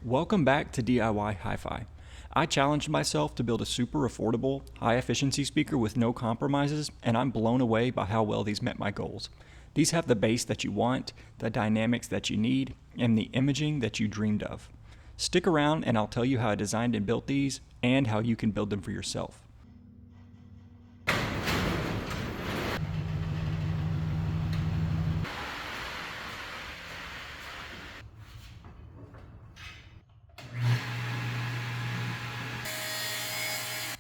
Welcome back to DIY Hi-Fi. I challenged myself to build a super affordable, high-efficiency speaker with no compromises, and I'm blown away by how well these met my goals. These have the bass that you want, the dynamics that you need, and the imaging that you dreamed of. Stick around and I'll tell you how I designed and built these, and how you can build them for yourself.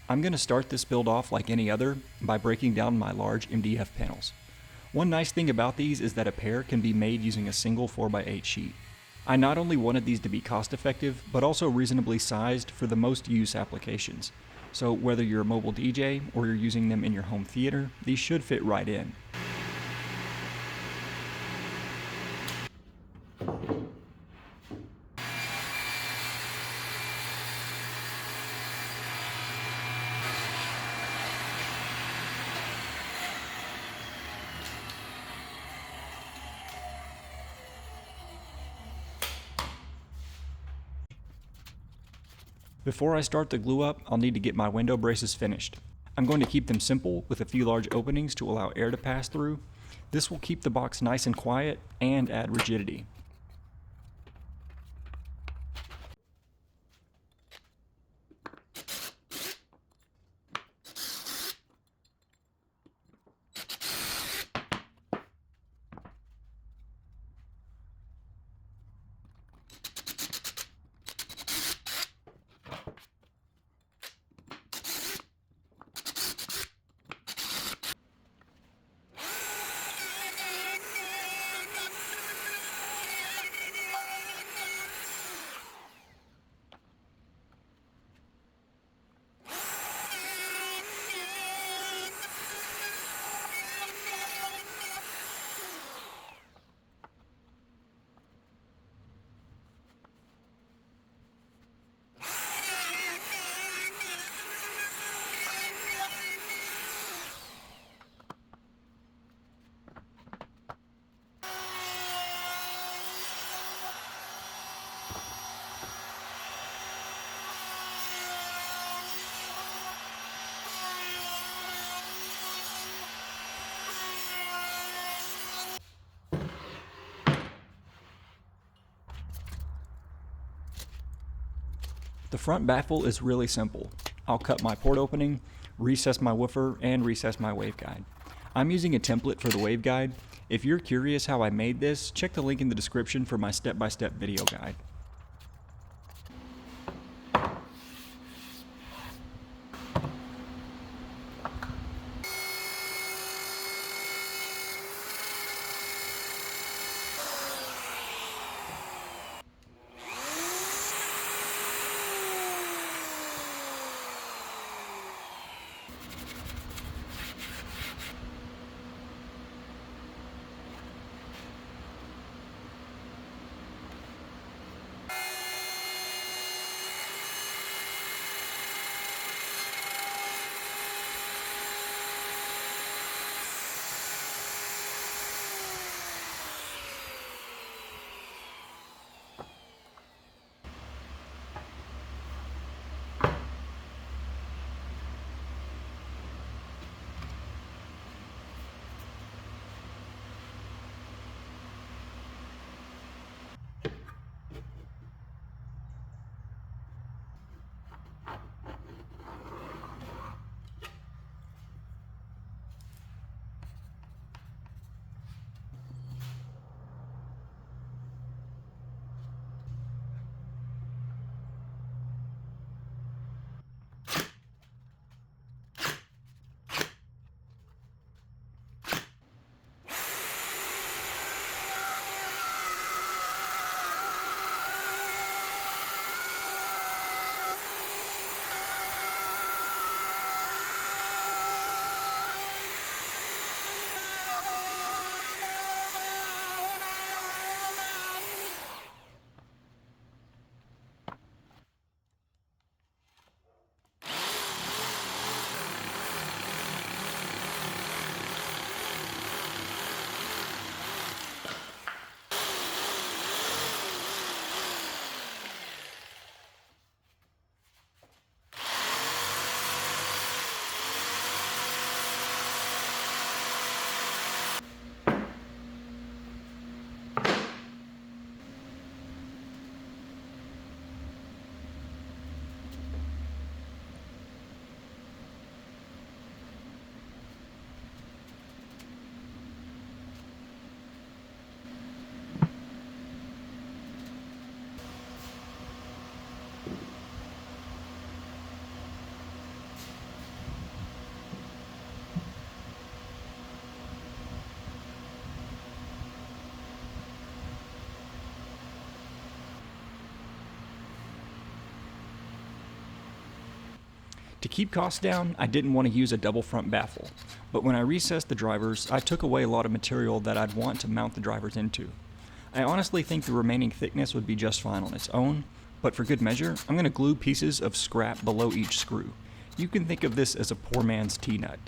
I'm going to start this build off like any other by breaking down my large MDF panels. One nice thing about these is that a pair can be made using a single 4x8 sheet. I not only wanted these to be cost effective, but also reasonably sized for the most use applications. So whether you're a mobile DJ or you're using them in your home theater, these should fit right in. Before I start the glue up, I'll need to get my window braces finished. I'm going to keep them simple with a few large openings to allow air to pass through. This will keep the box nice and quiet and add rigidity. The front baffle is really simple. I'll cut my port opening, recess my woofer, and recess my waveguide. I'm using a template for the waveguide. If you're curious how I made this, check the link in the description for my step-by-step video guide. To keep costs down, I didn't want to use a double front baffle, but when I recessed the drivers, I took away a lot of material that I'd want to mount the drivers into. I honestly think the remaining thickness would be just fine on its own, but for good measure, I'm going to glue pieces of scrap below each screw. You can think of this as a poor man's T-nut.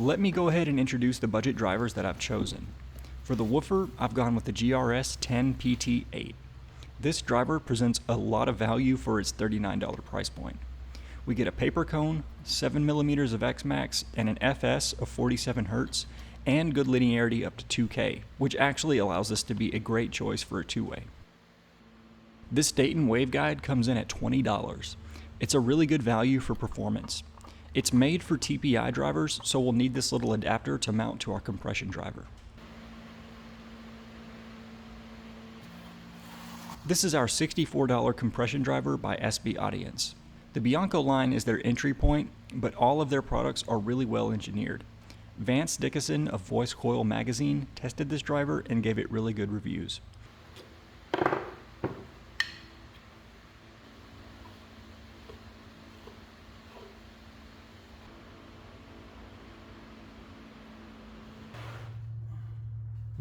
Let me go ahead and introduce the budget drivers that I've chosen. For the woofer, I've gone with the GRS10 PT8. This driver presents a lot of value for its $39 price point. We get a paper cone, 7mm of X-Max, and an FS of 47 Hz, and good linearity up to 2K, which actually allows this to be a great choice for a two-way. This Dayton waveguide comes in at $20. It's a really good value for performance. It's made for TPI drivers, so we'll need this little adapter to mount to our compression driver. This is our $64 compression driver by SB Audience. The Bianco line is their entry point, but all of their products are really well engineered. Vance Dickinson of Voice Coil magazine tested this driver and gave it really good reviews.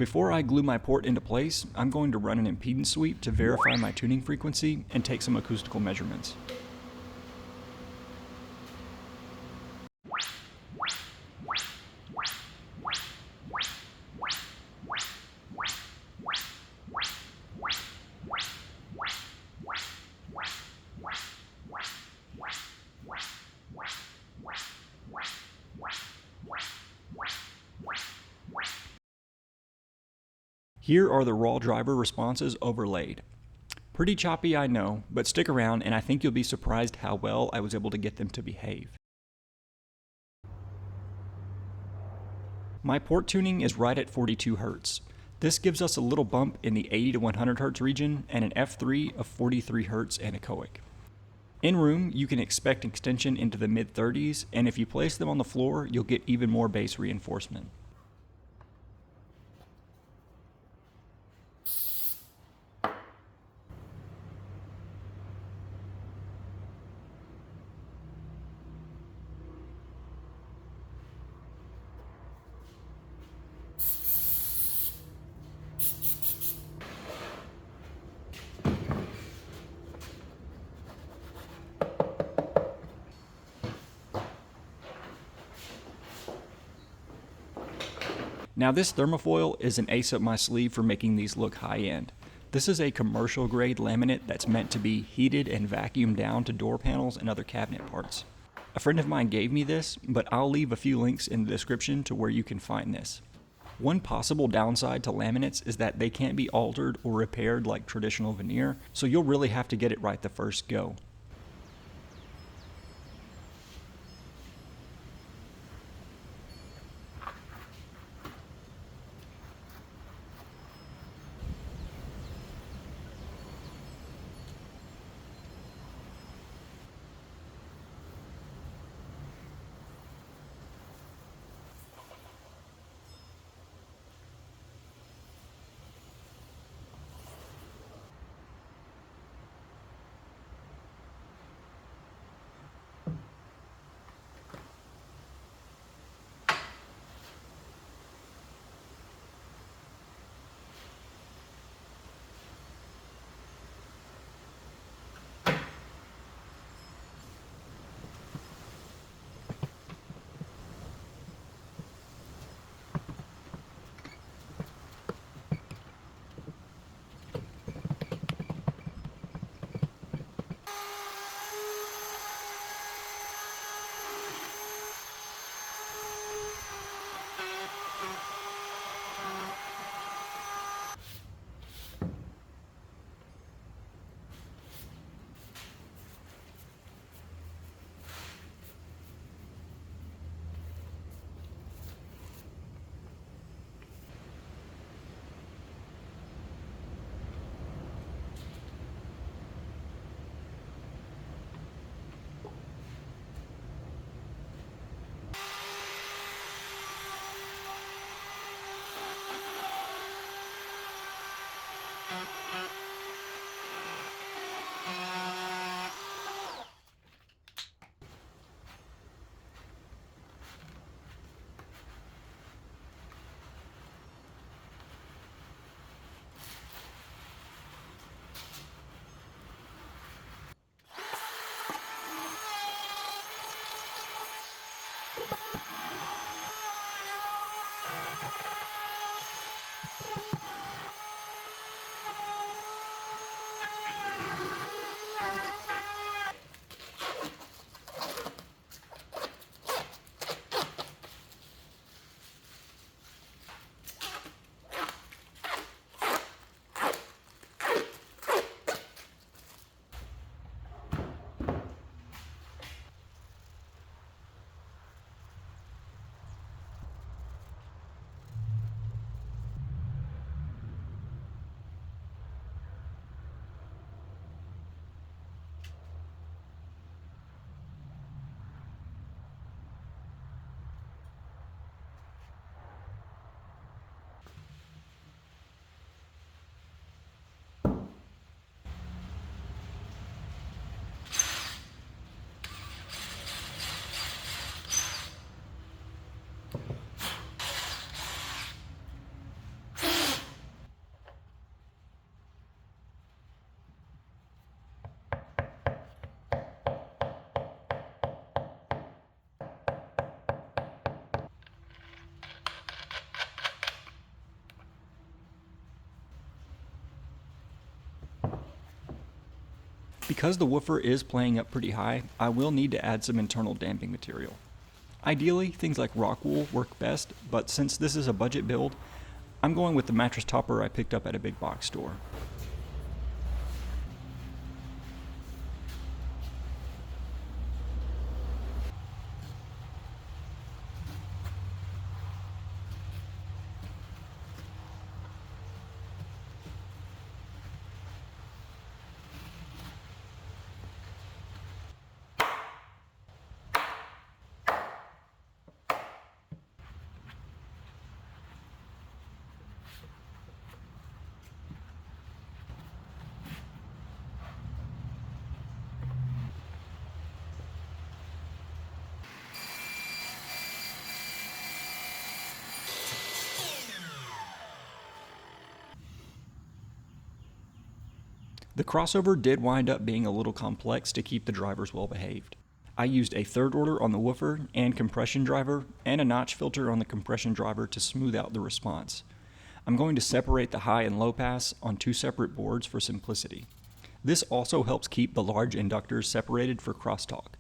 Before I glue my port into place, I'm going to run an impedance sweep to verify my tuning frequency and take some acoustical measurements. Here are the raw driver responses overlaid. Pretty choppy, I know, but stick around and I think you'll be surprised how well I was able to get them to behave. My port tuning is right at 42 Hz. This gives us a little bump in the 80 to 100 Hz region and an F3 of 43 Hz anechoic. In room, you can expect extension into the mid-30s, and if you place them on the floor, you'll get even more bass reinforcement. Now this Thermofoil is an ace up my sleeve for making these look high-end. This is a commercial grade laminate that's meant to be heated and vacuumed down to door panels and other cabinet parts. A friend of mine gave me this, but I'll leave a few links in the description to where you can find this. One possible downside to laminates is that they can't be altered or repaired like traditional veneer, so you'll really have to get it right the first go. Because the woofer is playing up pretty high, I will need to add some internal damping material. Ideally, things like rock wool work best, but since this is a budget build, I'm going with the mattress topper I picked up at a big box store. The crossover did wind up being a little complex to keep the drivers well behaved. I used a third order on the woofer and compression driver and a notch filter on the compression driver to smooth out the response. I'm going to separate the high and low pass on two separate boards for simplicity. This also helps keep the large inductors separated for crosstalk.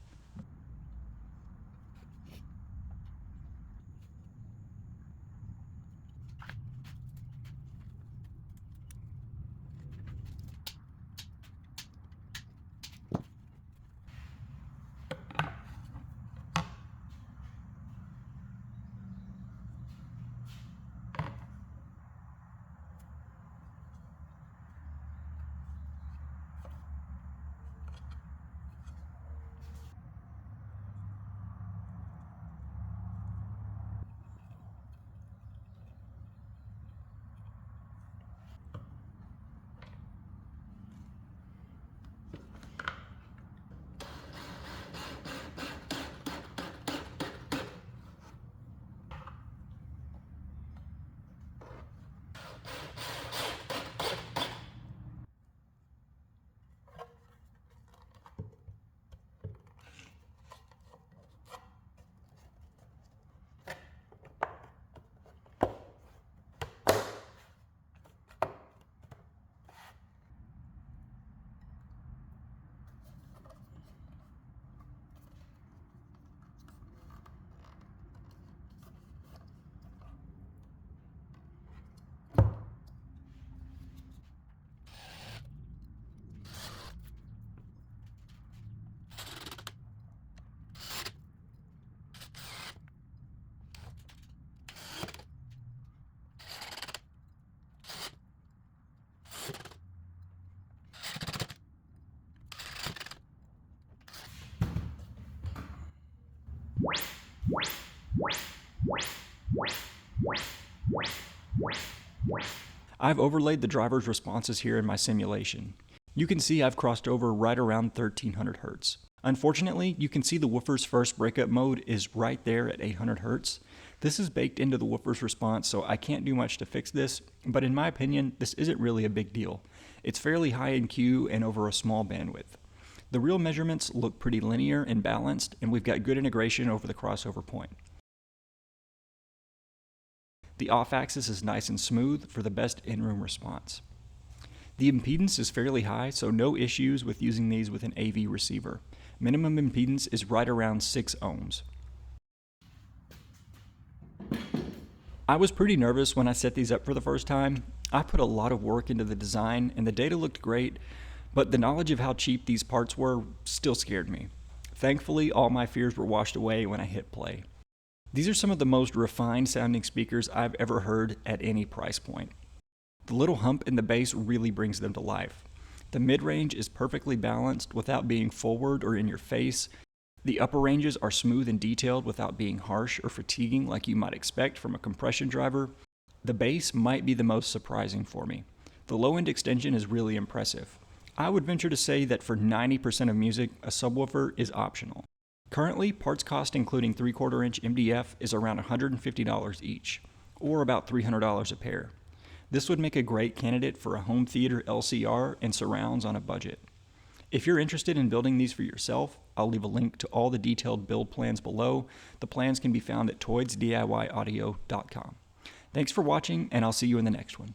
I've overlaid the driver's responses here in my simulation. You can see I've crossed over right around 1300 Hz. Unfortunately, you can see the woofer's first breakup mode is right there at 800 Hz. This is baked into the woofer's response, so I can't do much to fix this, but in my opinion, this isn't really a big deal. It's fairly high in Q and over a small bandwidth. The real measurements look pretty linear and balanced, and we've got good integration over the crossover point. The off-axis is nice and smooth for the best in-room response. The impedance is fairly high, so no issues with using these with an AV receiver. Minimum impedance is right around 6 ohms. I was pretty nervous when I set these up for the first time. I put a lot of work into the design and the data looked great, but the knowledge of how cheap these parts were still scared me. Thankfully, all my fears were washed away when I hit play. These are some of the most refined sounding speakers I've ever heard at any price point. The little hump in the bass really brings them to life. The mid-range is perfectly balanced without being forward or in your face. The upper ranges are smooth and detailed without being harsh or fatiguing like you might expect from a compression driver. The bass might be the most surprising for me. The low-end extension is really impressive. I would venture to say that for 90% of music, a subwoofer is optional. Currently, parts cost including 3/4 inch MDF is around $150 each, or about $300 a pair. This would make a great candidate for a home theater LCR and surrounds on a budget. If you're interested in building these for yourself, I'll leave a link to all the detailed build plans below. The plans can be found at toydsdiyaudio.com. Thanks for watching, and I'll see you in the next one.